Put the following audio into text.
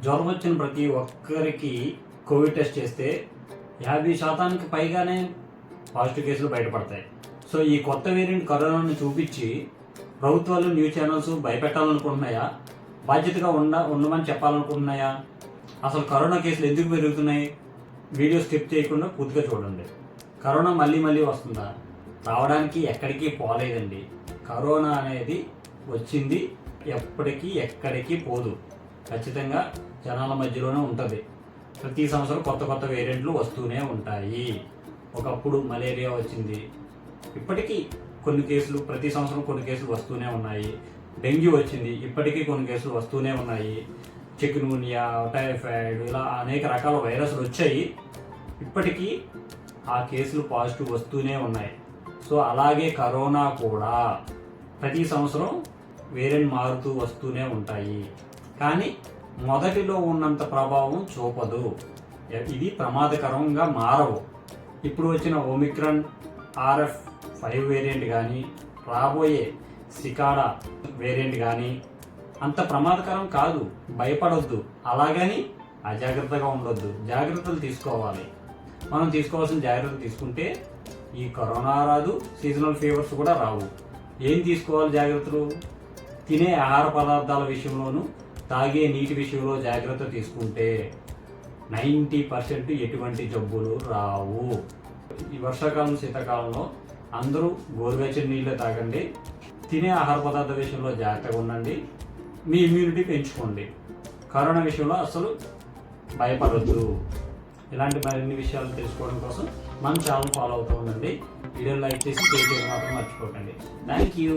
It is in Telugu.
జ్వరం వచ్చిన ప్రతి ఒక్కరికి కోవిడ్ టెస్ట్ చేస్తే 50% పైగానే పాజిటివ్ కేసులు బయటపడతాయి. సో ఈ కొత్త వేరియంట్ కరోనాను చూపించి ప్రభుత్వాలు న్యూస్ ఛానల్స్ భయపెట్టాలనుకుంటున్నాయా, బాధ్యతగా ఉండమని చెప్పాలనుకుంటున్నాయా? అసలు కరోనా కేసులు ఎందుకు పెరుగుతున్నాయి? వీడియో స్కిప్ చేయకుండా పూర్తిగా చూడండి. కరోనా మళ్ళీ మళ్ళీ వస్తుందా? రావడానికి ఎక్కడికి పోలేదండి. కరోనా అనేది వచ్చింది, ఎప్పటికీ ఎక్కడికి పోదు. ఖచ్చితంగా జనాల మధ్యలోనే ఉంటుంది. ప్రతి సంవత్సరం కొత్త కొత్త వేరియంట్లు వస్తూనే ఉంటాయి. ఒకప్పుడు మలేరియా వచ్చింది, ఇప్పటికీ కొన్ని కేసులు, ప్రతి సంవత్సరం కొన్ని కేసులు వస్తూనే ఉన్నాయి. డెంగ్యూ వచ్చింది, ఇప్పటికీ కొన్ని కేసులు వస్తూనే ఉన్నాయి. చికున్గున్యా, టైఫాయిడ్, ఇలా అనేక రకాల వైరస్లు వచ్చాయి, ఇప్పటికీ ఆ కేసులు పాజిటివ్ వస్తూనే ఉన్నాయి. సో అలాగే కరోనా కూడా ప్రతి సంవత్సరం వేరియంట్ మారుతూ వస్తూనే ఉంటాయి, కానీ మొదటిలో ఉన్నంత ప్రభావం చూపదు. ఇది ప్రమాదకరంగా మారవు. ఇప్పుడు వచ్చిన ఒమిక్రాన్ RF5 వేరియంట్ కానీ, రాబోయే సికాడా వేరియంట్ కానీ అంత ప్రమాదకరం కాదు. భయపడొద్దు, అలాగని అజాగ్రత్తగా ఉండొద్దు. జాగ్రత్తలు తీసుకోవాలి. మనం తీసుకోవాల్సిన జాగ్రత్తలు తీసుకుంటే ఈ కరోనా రాదు, సీజనల్ ఫీవర్స్ కూడా రావు. ఏం తీసుకోవాలి జాగ్రత్తలు? తినే ఆహార పదార్థాల విషయంలోనూ తాగే నీటి విషయంలో జాగ్రత్త తీసుకుంటే 90% ఎటువంటి జబ్బులు రావు. ఈ వర్షాకాలం, శీతాకాలంలో అందరూ గోరువెచ్చని నీళ్ళే తాగండి. తినే ఆహార పదార్థాల విషయంలో జాగ్రత్తగా ఉండండి. మీ ఇమ్యూనిటీ పెంచుకోండి. కరోనా విషయంలో అసలు భయపడొద్దు. ఇలాంటి మరిన్ని విషయాలు తెలుసుకోవడం కోసం మన ఛానల్ ఫాలో అవుతూ ఉండండి. వీడియో లైక్ చేసి షేర్ చేయడం మాత్రం మర్చిపోకండి. Thank you.